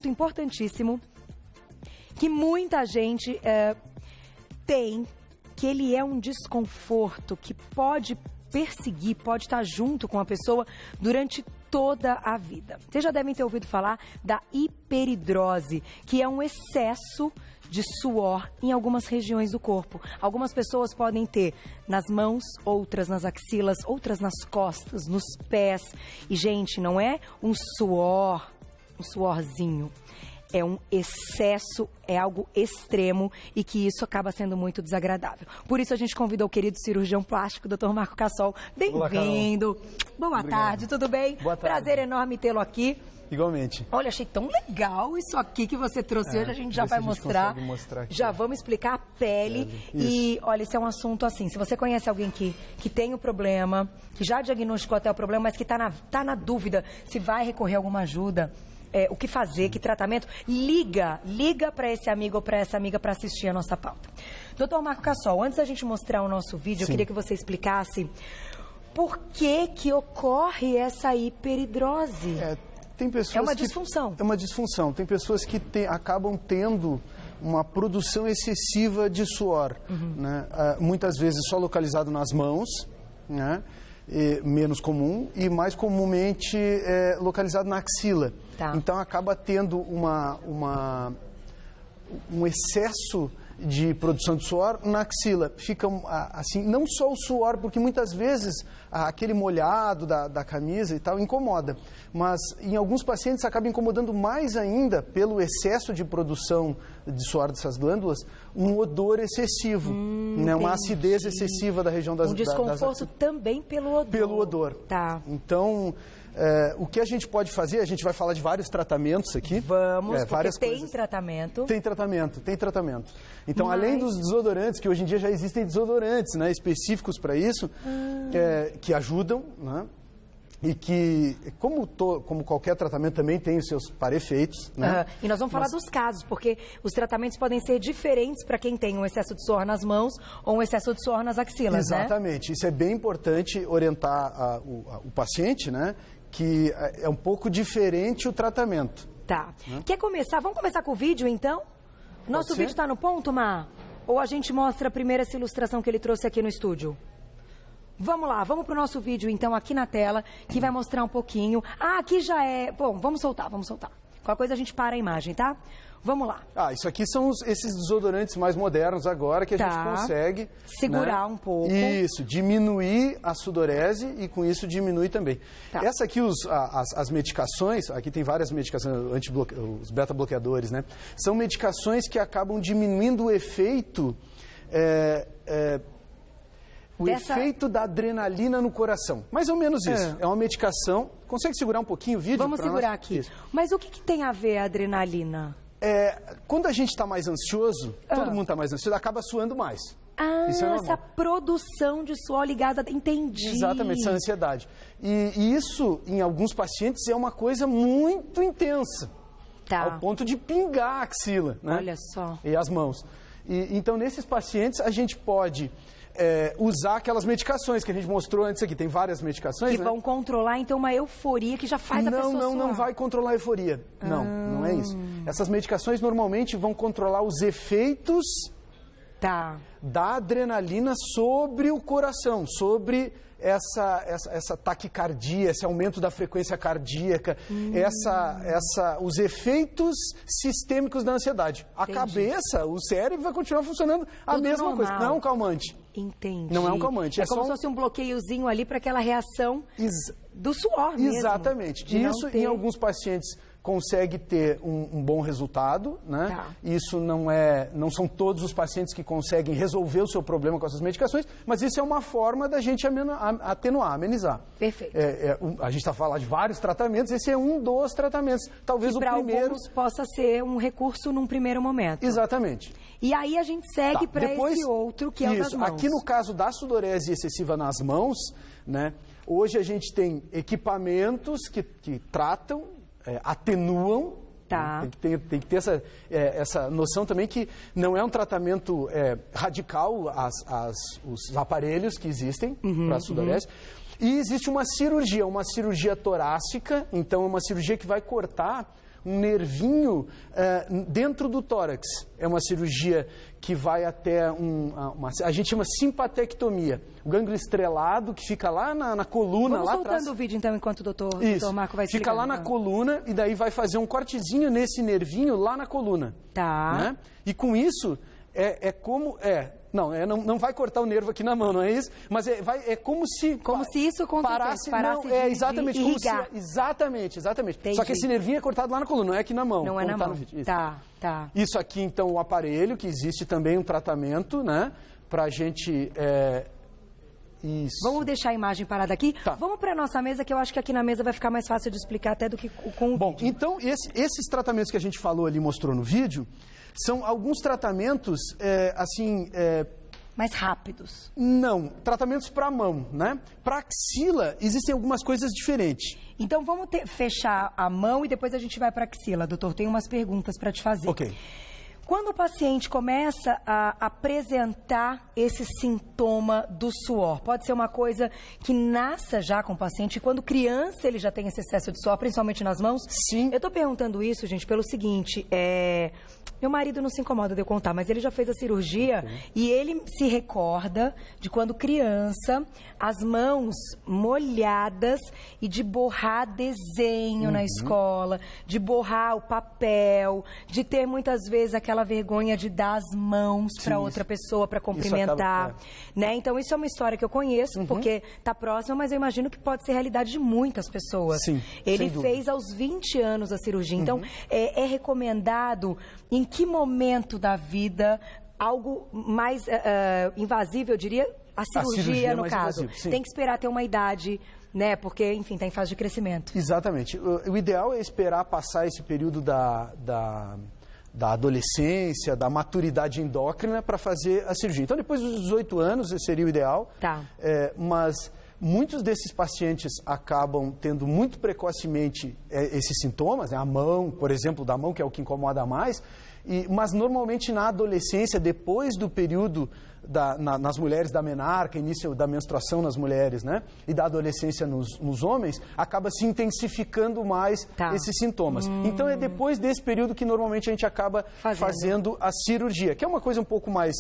importantíssimo que muita gente tem, que ele é um desconforto que pode perseguir, pode estar junto com a pessoa durante toda a vida. Vocês já devem ter ouvido falar da hiperidrose, que é um excesso de suor em algumas regiões do corpo. Algumas pessoas podem ter nas mãos, outras nas axilas, outras nas costas, nos pés. E, gente, não é um suorzinho. É um excesso, é algo extremo e que isso acaba sendo muito desagradável. Por isso a gente convidou o querido cirurgião plástico, Dr. Marco Cassol. Bem-vindo. Boa tarde, tudo bem? Boa tarde. Prazer enorme tê-lo aqui. Igualmente. Olha, achei tão legal isso aqui que você trouxe hoje, a gente já vai mostrar. Já vamos explicar a pele. E, olha, esse é um assunto assim, se você conhece alguém que tem o problema, que já diagnosticou até o problema, mas que tá na dúvida se vai recorrer a alguma ajuda, o que fazer, que tratamento, liga para esse amigo ou para essa amiga para assistir a nossa pauta. Doutor Marco Cassol, antes da gente mostrar o nosso vídeo, eu queria que você explicasse por que ocorre essa hiperidrose. Tem pessoas é uma disfunção. É uma disfunção. Tem pessoas que acabam tendo uma produção excessiva de suor, né? Muitas vezes só localizado nas mãos, né? Menos comum, e mais comumente localizado na axila. Tá. Então acaba tendo um excesso de produção de suor na axila. Fica assim, não só o suor, porque muitas vezes aquele molhado da camisa e tal incomoda, mas em alguns pacientes acaba incomodando mais ainda pelo excesso de produção de suor dessas glândulas, um odor excessivo, né? Uma acidez excessiva da região das axilas. Um desconforto também pelo odor. Pelo odor. Tá. Então, o que a gente pode fazer, a gente vai falar de vários tratamentos aqui. Vamos, porque tem tratamento. Tem tratamento. Então, além dos desodorantes, que hoje em dia já existem desodorantes, né, específicos para isso, que ajudam, né? E que, como qualquer tratamento, também tem os seus parefeitos. Né? E nós vamos falar dos casos, porque os tratamentos podem ser diferentes para quem tem um excesso de suor nas mãos ou um excesso de suor nas axilas, Exatamente. Isso é bem importante orientar o paciente, né? Que é um pouco diferente o tratamento. Tá. Quer começar? Vamos começar com o vídeo, então? Nosso vídeo está no ponto, Má? Ou a gente mostra primeiro essa ilustração que ele trouxe aqui no estúdio? Vamos lá, vamos pro nosso vídeo, então, aqui na tela, que vai mostrar um pouquinho. Aqui já é... Bom, vamos soltar. Qualquer coisa a gente para a imagem, tá? Vamos lá. Isso aqui são esses desodorantes mais modernos agora que a gente consegue... segurar, né, um pouco. Isso, diminuir a sudorese e com isso diminui também. Tá. Essa aqui, as medicações, aqui tem várias medicações, os beta-bloqueadores, né? São medicações que acabam diminuindo o efeito... efeito da adrenalina no coração. Mais ou menos isso. É uma medicação... Consegue segurar um pouquinho o vídeo? Vamos segurar aqui. Isso. Mas o que tem a ver a adrenalina? Quando a gente está mais ansioso, todo mundo está mais ansioso, acaba suando mais. Isso é normal. Essa produção de suor ligada... Entendi. Exatamente, essa ansiedade. E isso, em alguns pacientes, é uma coisa muito intensa. Tá. Ao ponto de pingar a axila, né? Olha só. E as mãos. Então, nesses pacientes, a gente pode... usar aquelas medicações que a gente mostrou antes aqui. Tem várias medicações, que vão controlar, então, uma euforia que já faz a pessoa suar. Não vai controlar a euforia. Não é isso. Essas medicações normalmente vão controlar os efeitos da adrenalina sobre o coração, sobre essa taquicardia, esse aumento da frequência cardíaca, os efeitos sistêmicos da ansiedade. A cabeça, o cérebro vai continuar funcionando a mesma coisa. Não é um calmante. Entendi. Não é um calmante. É como se fosse um bloqueiozinho ali para aquela reação do suor mesmo. Exatamente. Isso em alguns pacientes consegue ter um bom resultado, né? Tá. Isso não são todos os pacientes que conseguem resolver o seu problema com essas medicações, mas isso é uma forma da gente atenuar, amenizar. Perfeito. A gente está falando de vários tratamentos, esse é um dos tratamentos. Talvez o primeiro... para alguns possa ser um recurso num primeiro momento. Exatamente. E aí a gente segue para esse outro, que é o das mãos. Aqui no caso da sudorese excessiva nas mãos, né? Hoje a gente tem equipamentos que tratam, atenuam. Tá. Tem que ter essa noção também que não é um tratamento radical os aparelhos que existem para a sudorese. E existe uma cirurgia torácica, então é uma cirurgia que vai cortar um nervinho dentro do tórax. É uma cirurgia que vai até a gente chama simpatectomia. O gânglio estrelado que fica lá na coluna, Vamos lá atrás. soltando o vídeo então, enquanto o doutor Marco vai explicando. Fica lá na coluna e daí vai fazer um cortezinho nesse nervinho lá na coluna. Tá. Né? E com isso, não vai cortar o nervo aqui na mão, não é isso? Mas é como se... Como se isso acontecesse, parasse de exatamente, de irrigar. Exatamente. Entendi. Só que esse nervinho é cortado lá na coluna, não é aqui na mão. Não é na mão. Isso. Tá. Isso aqui, então, o aparelho, que existe também um tratamento, né? Pra gente... Isso. Vamos deixar a imagem parada aqui? Tá. Vamos para a nossa mesa, que eu acho que aqui na mesa vai ficar mais fácil de explicar até do que com o Bom, vídeo. então, esses tratamentos que a gente falou ali, mostrou no vídeo, são alguns tratamentos, mais rápidos. Não, tratamentos para a mão, né? Para axila, existem algumas coisas diferentes. Então, vamos fechar a mão e depois a gente vai para a axila. Doutor, tem umas perguntas para te fazer. Ok. Quando o paciente começa a apresentar esse sintoma do suor, pode ser uma coisa que nasça já com o paciente, e quando criança ele já tem esse excesso de suor, principalmente nas mãos? Sim. Eu estou perguntando isso, gente, pelo seguinte, meu marido não se incomoda de eu contar, mas ele já fez a cirurgia e ele se recorda de quando criança, as mãos molhadas e de borrar desenho na escola, de borrar o papel, de ter muitas vezes aquela vergonha de dar as mãos para outra pessoa para cumprimentar, né? Então isso é uma história que eu conheço porque está próxima, mas eu imagino que pode ser realidade de muitas pessoas. Sim, ele fez aos 20 anos a cirurgia, então é recomendado em que momento da vida algo mais invasivo, eu diria, a cirurgia no caso. Tem que esperar ter uma idade, né? Porque, enfim, está em fase de crescimento. Exatamente. O ideal é esperar passar esse período da adolescência, da maturidade endócrina para fazer a cirurgia. Então, depois dos 18 anos seria o ideal. Tá. Mas muitos desses pacientes acabam tendo muito precocemente esses sintomas, né? A mão, por exemplo, da mão, que é o que incomoda mais. Mas normalmente na adolescência, depois do período nas mulheres da menarca, início da menstruação nas mulheres, né? E da adolescência nos homens, acaba se intensificando mais esses sintomas. Então é depois desse período que normalmente a gente acaba fazendo a cirurgia, que é uma coisa um pouco mais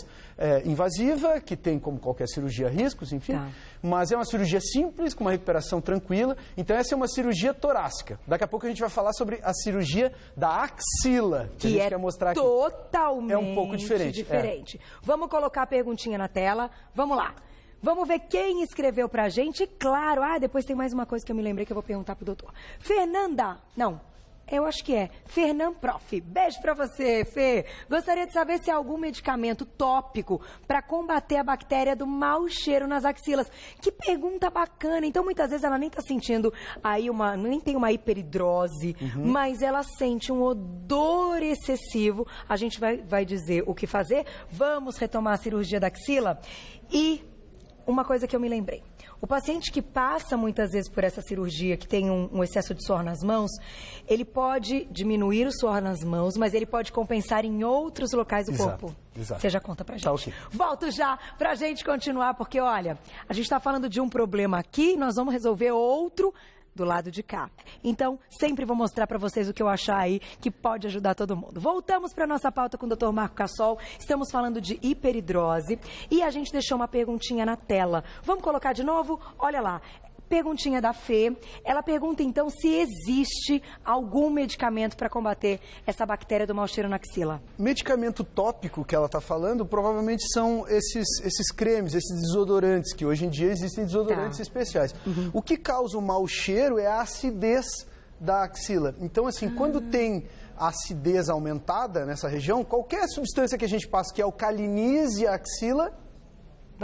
invasiva, que tem como qualquer cirurgia riscos, enfim. Mas é uma cirurgia simples, com uma recuperação tranquila. Então essa é uma cirurgia torácica. Daqui a pouco a gente vai falar sobre a cirurgia da axila, que a gente quer mostrar aqui. Totalmente um pouco diferente. Vamos colocar a perguntinha na tela. Vamos lá. Vamos ver quem escreveu pra gente. Claro, depois tem mais uma coisa que eu me lembrei que eu vou perguntar pro doutor. Fernanda, eu acho que é Fernand Prof. Beijo pra você, Fê. Gostaria de saber se há algum medicamento tópico para combater a bactéria do mau cheiro nas axilas. Que pergunta bacana. Então, muitas vezes ela nem tá sentindo aí nem tem uma hiperidrose, mas ela sente um odor excessivo. A gente vai dizer o que fazer. Vamos retomar a cirurgia da axila. E uma coisa que eu me lembrei. O paciente que passa muitas vezes por essa cirurgia, que tem um excesso de suor nas mãos, ele pode diminuir o suor nas mãos, mas ele pode compensar em outros locais do corpo. Exato. Você já conta pra gente. Tá, okay. Volto já pra gente continuar, porque olha, a gente tá falando de um problema aqui, nós vamos resolver outro do lado de cá. Então, sempre vou mostrar para vocês o que eu achar aí que pode ajudar todo mundo. Voltamos para nossa pauta com o Dr. Marco Cassol. Estamos falando de hiperidrose e a gente deixou uma perguntinha na tela. Vamos colocar de novo? Olha lá. Perguntinha da Fê. Ela pergunta, então, se existe algum medicamento para combater essa bactéria do mau cheiro na axila. Medicamento tópico que ela está falando, provavelmente são esses cremes, esses desodorantes, que hoje em dia existem desodorantes especiais. O que causa o mau cheiro é a acidez da axila. Então, assim, quando tem acidez aumentada nessa região, qualquer substância que a gente passa que alcalinize a axila,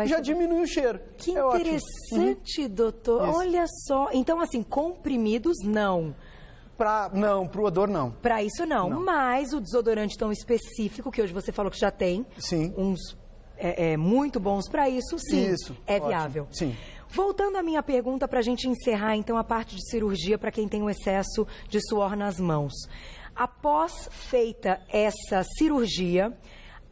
já diminui o cheiro. Que interessante, doutor. Isso. Olha só. Então, assim, comprimidos, não. Para o odor, não. Para isso, não. Mas o desodorante tão específico, que hoje você falou que já tem, uns muito bons para isso, sim. Isso. É viável. Sim. Voltando à minha pergunta, para a gente encerrar, então, a parte de cirurgia para quem tem um excesso de suor nas mãos. Após feita essa cirurgia,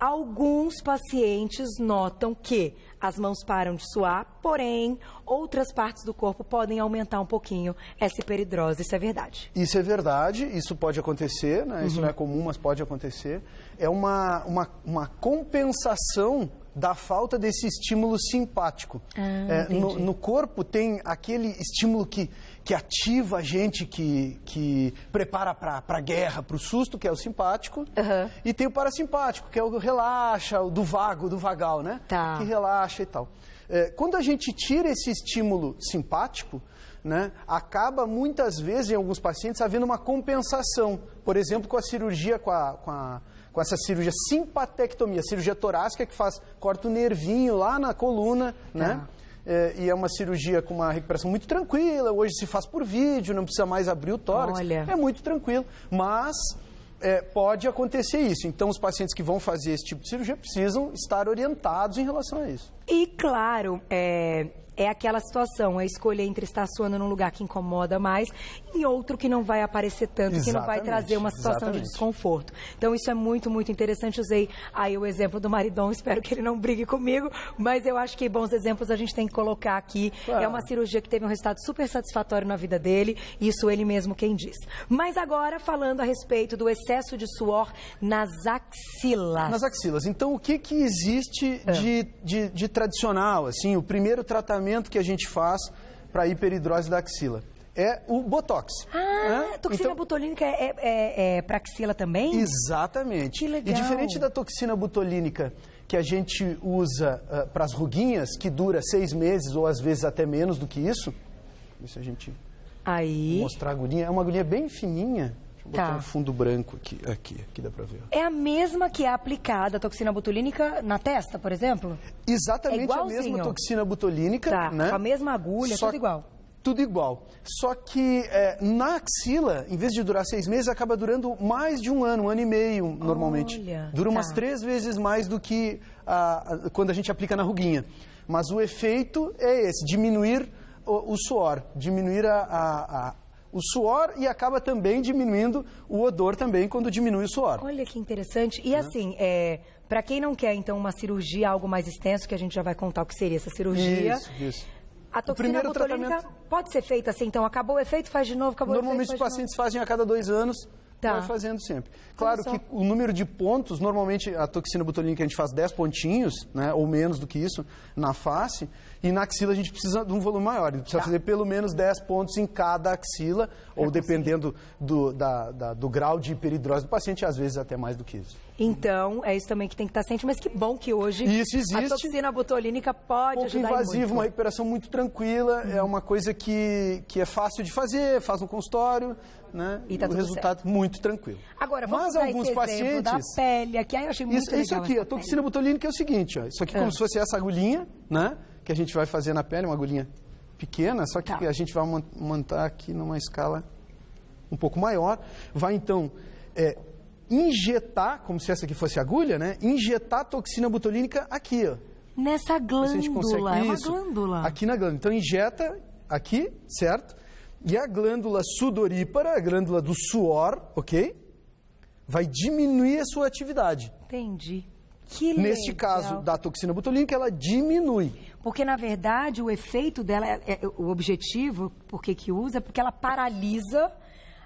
Alguns pacientes notam que as mãos param de suar, porém, outras partes do corpo podem aumentar um pouquinho essa hiperidrose. Isso é verdade? Isso é verdade, isso pode acontecer, né? Isso não é comum, mas pode acontecer. É uma compensação da falta desse estímulo simpático. No corpo tem aquele estímulo que ativa a gente, que prepara para a guerra, para o susto, que é o simpático. E tem o parasimpático, que é o relaxa, o do vagal, né? Que relaxa e tal. Quando a gente tira esse estímulo simpático, né, acaba muitas vezes, em alguns pacientes, havendo uma compensação. Por exemplo, com a cirurgia, com essa cirurgia simpatectomia, cirurgia torácica que corta o nervinho lá na coluna, né? E é uma cirurgia com uma recuperação muito tranquila. Hoje se faz por vídeo, não precisa mais abrir o tórax. É muito tranquilo, mas pode acontecer isso. Então, os pacientes que vão fazer esse tipo de cirurgia precisam estar orientados em relação a isso. E, claro, é aquela situação, é escolher entre estar suando num lugar que incomoda mais e outro que não vai aparecer tanto, que não vai trazer uma situação de desconforto. Então, isso é muito, muito interessante. Usei aí o exemplo do maridão, espero que ele não brigue comigo, mas eu acho que bons exemplos a gente tem que colocar aqui. É uma cirurgia que teve um resultado super satisfatório na vida dele, isso ele mesmo quem diz. Mas agora, falando a respeito do excesso de suor nas axilas. Nas axilas. Então, o que existe de tradicional, assim, o primeiro tratamento que a gente faz para a hiperidrose da axila? É o Botox. A toxina botulínica é para axila também? Exatamente. Que legal. E diferente da toxina botulínica que a gente usa para as ruguinhas, que dura 6 meses ou às vezes até menos do que isso, se a gente mostrar a agulhinha, é uma agulhinha bem fininha. Deixa eu botar um fundo branco aqui dá para ver. É a mesma que é aplicada a toxina botulínica na testa, por exemplo? Exatamente a mesma toxina botulínica, né? Com a mesma agulha, tudo igual. Tudo igual. Só que na axila, em vez de durar 6 meses, acaba durando mais de 1 ano, 1 ano e meio, normalmente. Dura umas 3 vezes mais do que quando a gente aplica na ruguinha. Mas o efeito é esse, diminuir o suor, diminuir o suor e acaba também diminuindo o odor também quando diminui o suor. Olha que interessante. E assim, para quem não quer, então, uma cirurgia, algo mais extenso, que a gente já vai contar o que seria essa cirurgia. Isso. A toxina botulínica pode ser feita assim, então, acabou o efeito, faz de novo, acabou o efeito, normalmente os pacientes fazem a cada 2 anos, vai fazendo sempre. Claro que o número de pontos, normalmente a toxina botulínica a gente faz 10 pontinhos, né, ou menos do que isso, na face, e na axila a gente precisa de um volume maior, a gente precisa fazer pelo menos 10 pontos em cada axila, ou dependendo do grau de hiperidrose do paciente, às vezes até mais do que isso. Então, é isso também que tem que estar ciente, mas que bom que hoje a toxina botulínica pode ajudar muito. Invasivo, uma recuperação muito tranquila, é uma coisa que é fácil de fazer, faz no consultório, né? E o resultado muito tranquilo. Agora, vamos usar alguns pacientes da pele, aqui eu achei muito legal. Isso aqui, a toxina botulínica é o seguinte, isso aqui como se fosse essa agulhinha, né? Que a gente vai fazer na pele, uma agulhinha pequena, só que a gente vai montar aqui numa escala um pouco maior. Vai então injetar, como se essa aqui fosse agulha, né? Injetar toxina botulínica aqui, ó. Nessa glândula, é uma glândula. Aqui na glândula. Então injeta aqui, certo? E a glândula sudorípara, a glândula do suor, ok? Vai diminuir a sua atividade. Entendi. Que legal. Neste caso da toxina botulínica, ela diminui. Porque, na verdade, o efeito dela, o objetivo, por que usa, é porque ela paralisa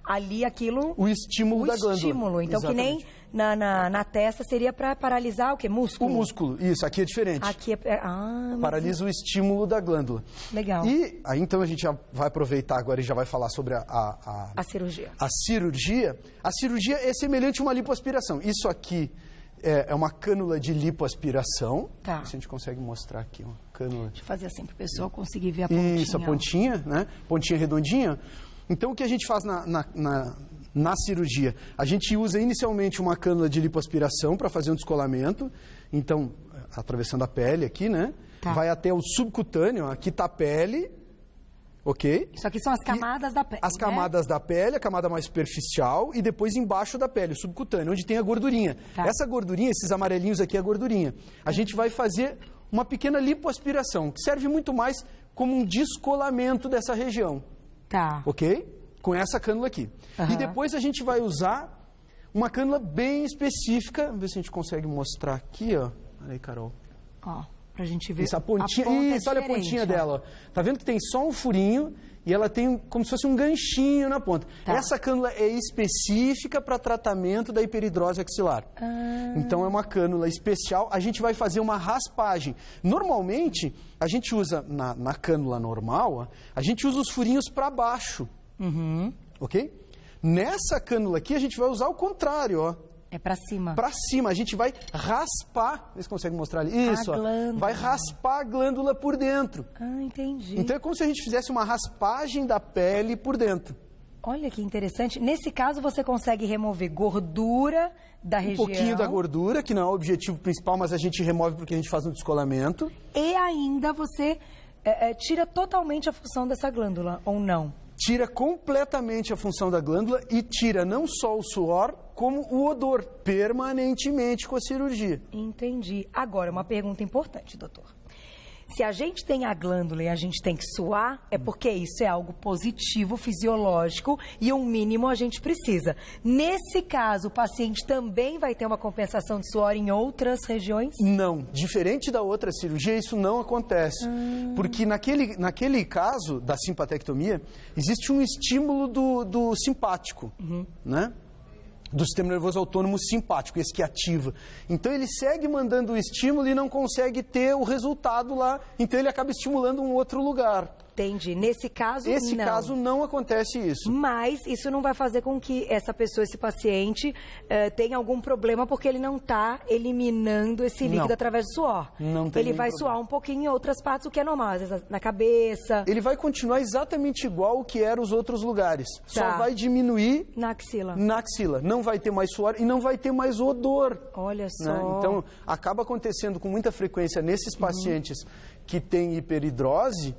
ali aquilo... O estímulo da glândula. Então, exatamente. Que nem na testa seria para paralisar o quê? Músculo? O músculo, isso. Aqui é diferente. Aqui paralisa o estímulo da glândula. Legal. E aí, então, a gente já vai aproveitar agora e já vai falar sobre a cirurgia. A cirurgia. A cirurgia é semelhante a uma lipoaspiração. Isso aqui é uma cânula de lipoaspiração. Se a gente consegue mostrar aqui uma cânula. Deixa eu fazer assim para o pessoal conseguir ver a pontinha. Isso, a pontinha, né? Pontinha redondinha. Então, o que a gente faz na cirurgia? A gente usa inicialmente uma cânula de lipoaspiração para fazer um descolamento. Então, atravessando a pele aqui, né? Vai até o subcutâneo, aqui está a pele, ok? Isso aqui são as camadas da pele, as camadas da pele, a camada mais superficial e depois embaixo da pele, o subcutâneo, onde tem a gordurinha. Essa gordurinha, esses amarelinhos aqui é a gordurinha. A gente vai fazer uma pequena lipoaspiração, que serve muito mais como um descolamento dessa região. Ok? Com essa cânula aqui. E depois a gente vai usar uma cânula bem específica. Vamos ver se a gente consegue mostrar aqui, ó. Olha aí, Carol. Ó, pra gente ver. Essa pontinha, isso, olha a pontinha dela, ó. Tá vendo que tem só um furinho e ela tem como se fosse um ganchinho na ponta. Tá. Essa cânula é específica para tratamento da hiperidrose axilar. Então é uma cânula especial. A gente vai fazer uma raspagem. Normalmente, a gente usa, na cânula normal, ó, a gente usa os furinhos para baixo. Ok? Nessa cânula aqui, a gente vai usar o contrário, ó. É para cima. Para cima. A gente vai raspar. Vê se consegue mostrar ali. Isso, ó. Vai raspar a glândula por dentro. Entendi. Então é como se a gente fizesse uma raspagem da pele por dentro. Olha que interessante. Nesse caso, você consegue remover gordura da região. Um pouquinho da gordura, que não é o objetivo principal, mas a gente remove porque a gente faz um descolamento. E ainda você tira totalmente a função dessa glândula, ou não? Tira completamente a função da glândula e tira não só o suor, como o odor, permanentemente com a cirurgia. Entendi. Agora, uma pergunta importante, doutor. Se a gente tem a glândula e a gente tem que suar, é porque isso é algo positivo, fisiológico, e um mínimo a gente precisa. Nesse caso, o paciente também vai ter uma compensação de suor em outras regiões? Não. Diferente da outra cirurgia, isso não acontece. Porque naquele caso da simpatectomia, existe um estímulo do simpático, né? Do sistema nervoso autônomo simpático, esse que ativa. Então ele segue mandando o estímulo e não consegue ter o resultado lá, então ele acaba estimulando um outro lugar. Entendi. Nesse caso, não. Nesse caso, não acontece isso. Mas isso não vai fazer com que essa pessoa, esse paciente, tenha algum problema porque ele não está eliminando esse líquido através do suor. Não tem Ele vai suar um pouquinho em outras partes, o que é normal, às vezes na cabeça. Ele vai continuar exatamente igual o que eram os outros lugares. Tá. Só vai diminuir na axila. Na axila. Não vai ter mais suor e não vai ter mais odor. Olha só. Né? Então, acaba acontecendo com muita frequência nesses pacientes que têm hiperidrose,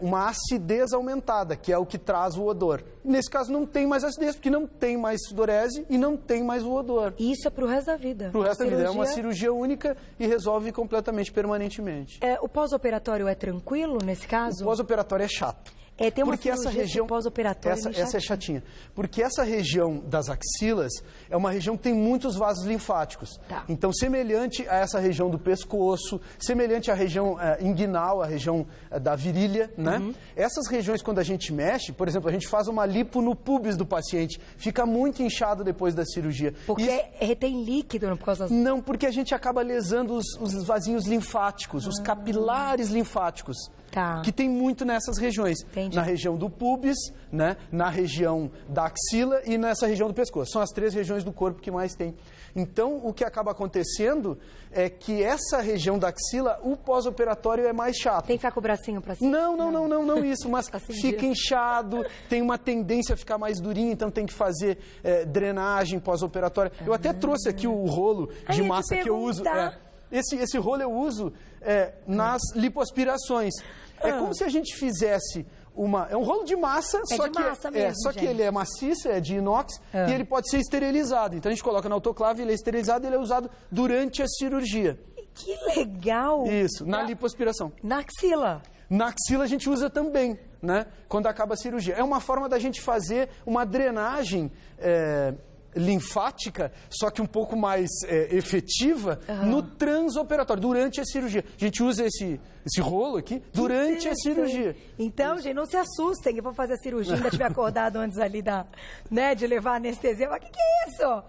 uma acidez aumentada, que é o que traz o odor. Nesse caso não tem mais acidez, porque não tem mais sudorese e não tem mais o odor. Isso é para o resto da vida. Para o resto da vida. É uma cirurgia única e resolve completamente, permanentemente. O pós-operatório é tranquilo nesse caso? O pós-operatório é chato. Tem uma porque essa região pós-operatória essa é chatinha. Porque essa região das axilas é uma região que tem muitos vasos linfáticos. Tá. Então, semelhante a essa região do pescoço, semelhante à região inguinal, a região da virilha, né? Essas regiões, quando a gente mexe, por exemplo, a gente faz uma lipo no púbis do paciente, fica muito inchado depois da cirurgia. Porque retém líquido por causa das... Não, porque a gente acaba lesando os vasinhos linfáticos, os capilares linfáticos. Tá. Que tem muito nessas regiões. Entendi. Na região do púbis, né? Na região da axila e nessa região do pescoço. São as 3 regiões do corpo que mais tem. Então, o que acaba acontecendo é que essa região da axila, o pós-operatório é mais chato. Tem que ficar com o bracinho pra cima? Não isso, mas fica inchado, tem uma tendência a ficar mais durinho, então tem que fazer drenagem pós-operatória. Eu até trouxe aqui o rolo de massa que eu uso. Esse rolo eu uso nas lipoaspirações. É como se a gente fizesse é um rolo de massa, só que ele é maciço, é de inox, e ele pode ser esterilizado. Então a gente coloca na autoclave, ele é esterilizado e ele é usado durante a cirurgia. Que legal! Isso, na lipoaspiração. Na axila. Na axila a gente usa também, né? Quando acaba a cirurgia. É uma forma da gente fazer uma drenagem linfática, só que um pouco mais efetiva no transoperatório, durante a cirurgia. A gente usa esse rolo aqui durante a cirurgia. Então, gente, não se assustem, eu vou fazer a cirurgia, ainda tiver acordado antes ali de levar a anestesia. Mas o que é isso?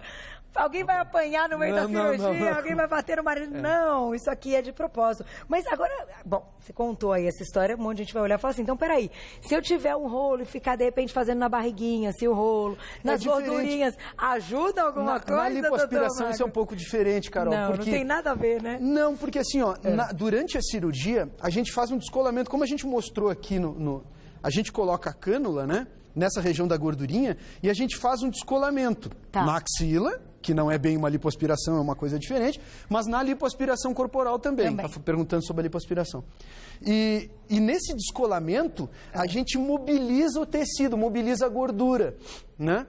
Alguém vai apanhar no meio da cirurgia, alguém vai bater no marido. Não, isso aqui é de propósito. Mas agora, bom, você contou aí essa história, um monte de gente vai olhar e falar assim, então peraí, se eu tiver um rolo e ficar de repente fazendo na barriguinha, assim, o rolo, nas gordurinhas, ajuda alguma coisa, na lipoaspiração isso é um pouco diferente, Carol. Não tem nada a ver, né? Não, porque assim, durante a cirurgia, a gente faz um descolamento, como a gente mostrou aqui a gente coloca a cânula, né, nessa região da gordurinha, e a gente faz um descolamento na axila, que não é bem uma lipoaspiração, é uma coisa diferente, mas na lipoaspiração corporal também. Está perguntando sobre a lipoaspiração. E nesse descolamento, a gente mobiliza o tecido, mobiliza a gordura, né?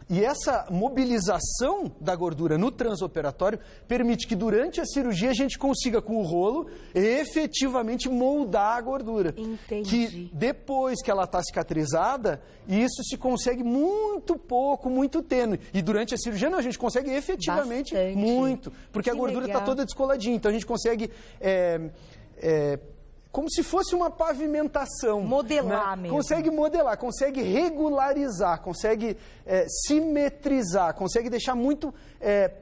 E essa mobilização da gordura no transoperatório permite que durante a cirurgia a gente consiga, com o rolo, efetivamente moldar a gordura. Entendi. Que depois que ela está cicatrizada, isso se consegue muito pouco, muito tênue. E durante a cirurgia, não, a gente consegue efetivamente muito. Porque a gordura está toda descoladinha. Então a gente consegue... como se fosse uma pavimentação. Modelar, né? mesmo. Consegue modelar, consegue regularizar, consegue simetrizar, consegue deixar muito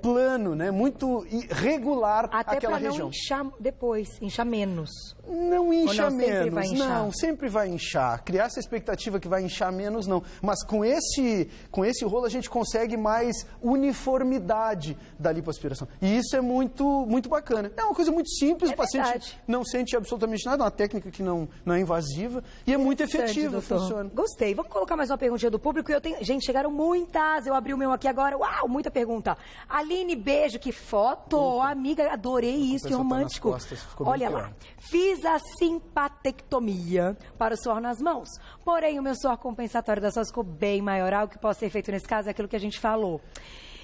plano, né? Muito regular aquela região. Até para não inchar depois, inchar menos. Não incha não, menos, não, sempre vai inchar. Criar essa expectativa que vai inchar menos, não. Mas com esse rolo a gente consegue mais uniformidade da lipoaspiração. E isso é muito, muito bacana. É uma coisa muito simples, o paciente não sente absolutamente nada, é uma técnica que não é invasiva e é muito efetiva, funciona. Gostei. Vamos colocar mais uma perguntinha do público. Gente, chegaram muitas. Eu abri o meu aqui agora. Uau, muita pergunta. Aline, beijo, que foto. Amiga, adorei isso, que romântico. Costas, olha lá. Fiz a simpatectomia para o suor nas mãos. Porém, o meu suor compensatório das mãos ficou bem maior. Algo que pode ser feito nesse caso é aquilo que a gente falou.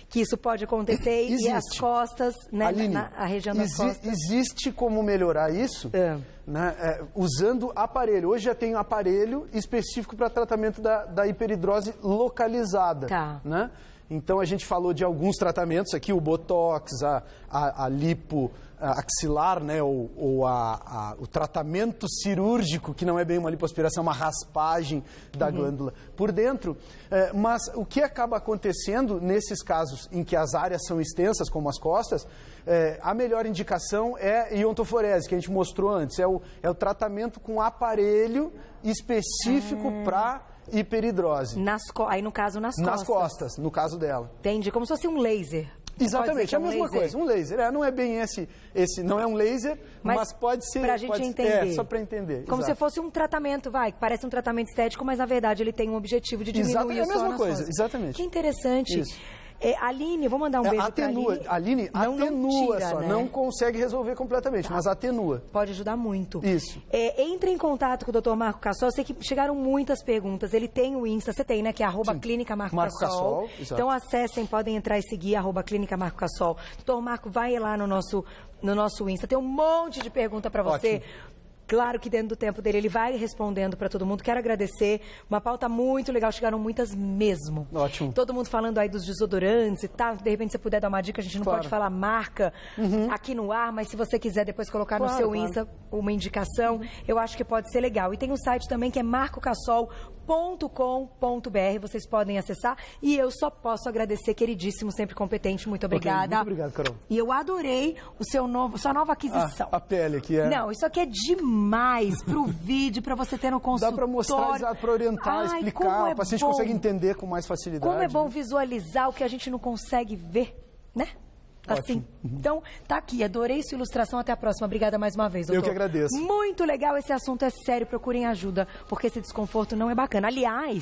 Que isso pode acontecer e as costas, né, Aline, a região das costas. Existe como melhorar isso né, usando aparelho. Hoje já tem um aparelho específico para tratamento da hiperidrose localizada. Tá. Né? Então a gente falou de alguns tratamentos aqui, o botox, a lipo axilar, né, ou o tratamento cirúrgico, que não é bem uma lipoaspiração, é uma raspagem da glândula por dentro. Mas o que acaba acontecendo nesses casos em que as áreas são extensas, como as costas, a melhor indicação é iontoforese, que a gente mostrou antes. É o tratamento com aparelho específico para hiperidrose. Aí no caso nas costas. Nas costas, no caso dela. Entendi, como se fosse um laser. Exatamente, é a mesma coisa, um laser. Não é bem esse não é um laser, mas pode ser... Pra gente entender. Só para entender. Como se fosse um tratamento, parece um tratamento estético, mas na verdade ele tem um objetivo de diminuir o suor nas costas. É a mesma coisa, exatamente. Que interessante. Isso. Aline, vou mandar um beijo pra Aline. Aline atenua tira, só, né? Não consegue resolver completamente, mas atenua. Pode ajudar muito. Isso. Entre em contato com o Dr. Marco Cassol, eu sei que chegaram muitas perguntas, ele tem o Insta, você tem, né, que é @Clínica Marco Cassol. Então acessem, podem entrar e seguir @Clínica Marco Cassol. Dr. Marco, vai lá no nosso Insta, tem um monte de pergunta para você. Ótimo. Claro que dentro do tempo dele ele vai respondendo para todo mundo. Quero agradecer. Uma pauta muito legal. Chegaram muitas mesmo. Ótimo. Todo mundo falando aí dos desodorantes e tal. De repente, se você puder dar uma dica, a gente não pode falar marca aqui no ar, mas se você quiser depois colocar no seu Insta uma indicação, eu acho que pode ser legal. E tem um site também que é marcocassol.com.br. Vocês podem acessar. E eu só posso agradecer, queridíssimo, sempre competente. Muito obrigada. Muito obrigado, Carol. E eu adorei sua nova aquisição. A pele aqui é... Não, isso aqui é demais pro vídeo, para você ter no consultório. Dá para mostrar, para orientar, explicar, o paciente consegue entender com mais facilidade. Como é bom visualizar o que a gente não consegue ver, né? Assim. Então, tá aqui. Adorei sua ilustração. Até a próxima. Obrigada mais uma vez, doutor. Eu que agradeço. Muito legal. Esse assunto é sério. Procurem ajuda, porque esse desconforto não é bacana. Aliás,